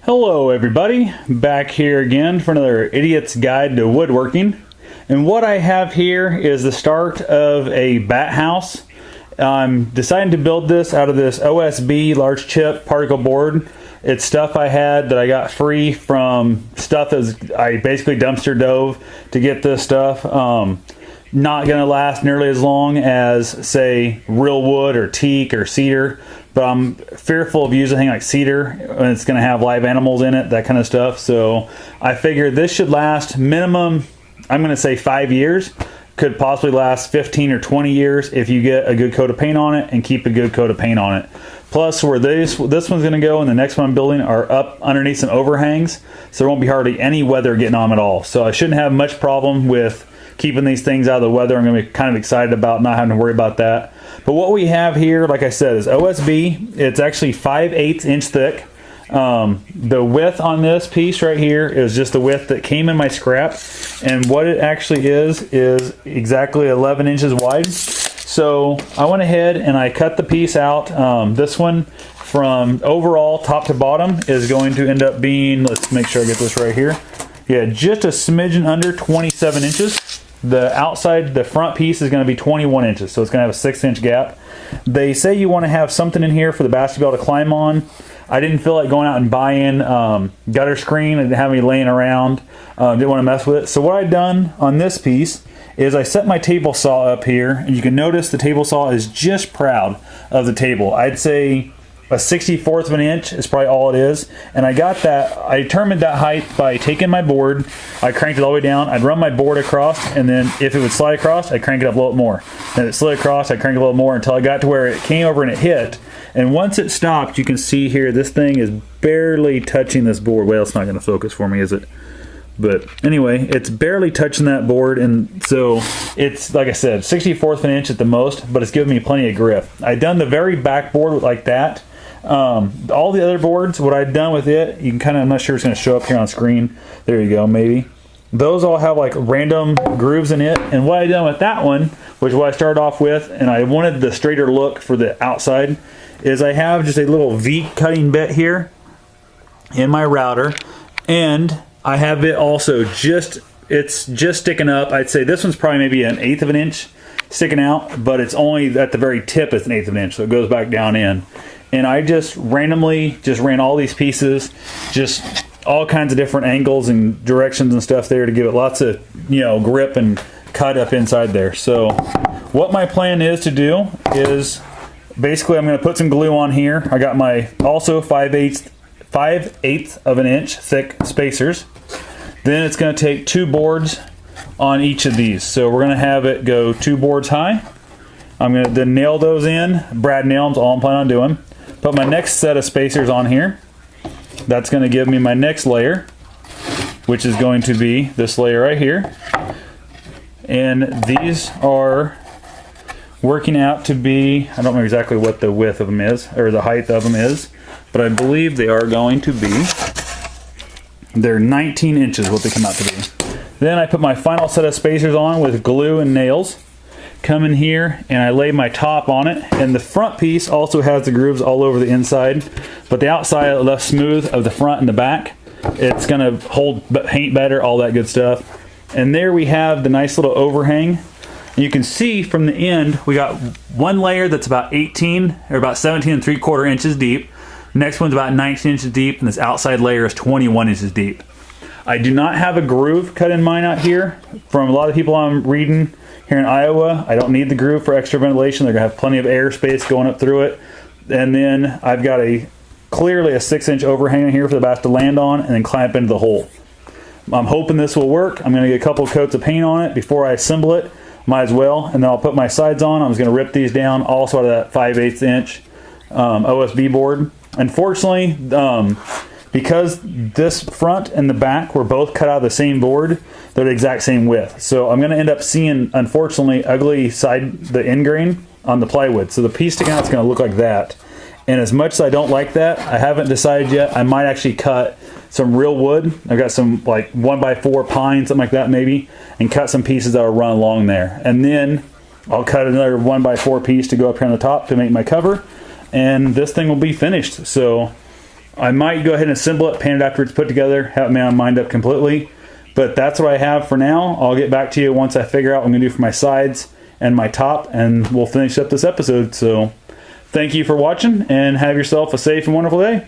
Hello everybody, back here again for another Idiot's Guide to Woodworking. And what I have here is the start of a bat house. I'm deciding to build this out of this OSB large chip particle board. It's stuff I had that I got free from stuff that I basically dumpster dove to get this stuff. Not going to last nearly as long as, say, real wood or teak or cedar, but I'm fearful of using a thing like cedar, and it's going to have live animals in it, that kind of stuff. So I figured this should last minimum, I'm going to say 5 years. Could possibly last 15 or 20 years if you get a good coat of paint on it and keep a good coat of paint on it. Plus, where this one's going to go and the next one I'm building are up underneath some overhangs, so there won't be hardly any weather getting on them at all. So I shouldn't have much problem with keeping these things out of the weather. I'm going to be kind of excited about not having to worry about that. But what we have here, like I said, is OSB. It's actually 5/8 inch thick. The width on this piece right here is just the width that came in my scrap, and what it actually is exactly 11 inches wide. So I went ahead and I cut the piece out. This one from overall top to bottom is going to end up being, let's make sure I get this right here, yeah, just a smidgen under 27 inches. The outside, the front piece is going to be 21 inches, so it's going to have a 6-inch gap. They say you want to have something in here for the basketball to climb on. I didn't feel like going out and buying gutter screen. I didn't have any laying around. Didn't want to mess with it. So what I've done on this piece is I set my table saw up here, and you can notice the table saw is just proud of the table. I'd say a 64th of an inch is probably all it is. And I got that, I determined that height by taking my board, I cranked it all the way down, I'd run my board across, and then if it would slide across, I'd crank it up a little more. Then it slid across, I'd crank it a little more until I got to where it came over and it hit. And once it stopped, you can see here, this thing is barely touching this board. Well, it's not going to focus for me, is it? But anyway, it's barely touching that board, and so it's, like I said, 64th of an inch at the most, but it's giving me plenty of grip. I'd done the very back board like that. All the other boards, what I'd done with it, you can kind of, I'm not sure it's going to show up here on screen. There you go, maybe. Those all have like random grooves in it, and what I done with that one, which is what I started off with, and I wanted the straighter look for the outside, is I have just a little V cutting bit here in my router, and I have it also it's just sticking up. I'd say this one's probably maybe 1/8 of an inch sticking out, but it's only at the very tip it's 1/8 of an inch, so it goes back down in. And I just randomly ran all these pieces, just all kinds of different angles and directions and stuff there to give it lots of, grip and cut up inside there. So what my plan is to do is basically I'm going to put some glue on here. I got my also 5/8 of an inch thick spacers. Then it's going to take 2 boards on each of these. So we're going to have it go 2 boards high. I'm going to then nail those in. Brad nails, all I'm planning on doing. Put my next set of spacers on here. That's going to give me my next layer, which is going to be this layer right here. And these are working out to be, I don't know exactly what the width of them is, or the height of them is, but I believe they are going to be, they're 19 inches what they come out to be. Then I put my final set of spacers on with glue and nails. Come in here and I lay my top on it, and the front piece also has the grooves all over the inside, but the outside I left smooth of the front and the back. It's going to hold paint better, all that good stuff. And there we have the nice little overhang. And you can see from the end we got one layer that's about 18 or about 17 3/4 inches deep. Next one's about 19 inches deep, and this outside layer is 21 inches deep. I do not have a groove cut in mine out here. From a lot of people I'm reading here in Iowa, I don't need the groove for extra ventilation. They're going to have plenty of airspace going up through it. And then I've got clearly a 6-inch overhang here for the bat to land on and then clamp into the hole. I'm hoping this will work. I'm going to get a couple coats of paint on it before I assemble it. Might as well. And then I'll put my sides on. I'm just going to rip these down also out of that 5/8 inch OSB board. Unfortunately, because this front and the back were both cut out of the same board, they're the exact same width. So I'm going to end up seeing, unfortunately, ugly the end grain on the plywood. So the piece sticking out is going to look like that. And as much as I don't like that, I haven't decided yet. I might actually cut some real wood. I've got some like 1x4 pine, something like that maybe, and cut some pieces that will run along there. And then I'll cut another 1x4 piece to go up here on the top to make my cover, and this thing will be finished. So I might go ahead and assemble it, paint it after it's put together, have it lined up completely. But that's what I have for now. I'll get back to you once I figure out what I'm going to do for my sides and my top, and we'll finish up this episode. So thank you for watching, and have yourself a safe and wonderful day.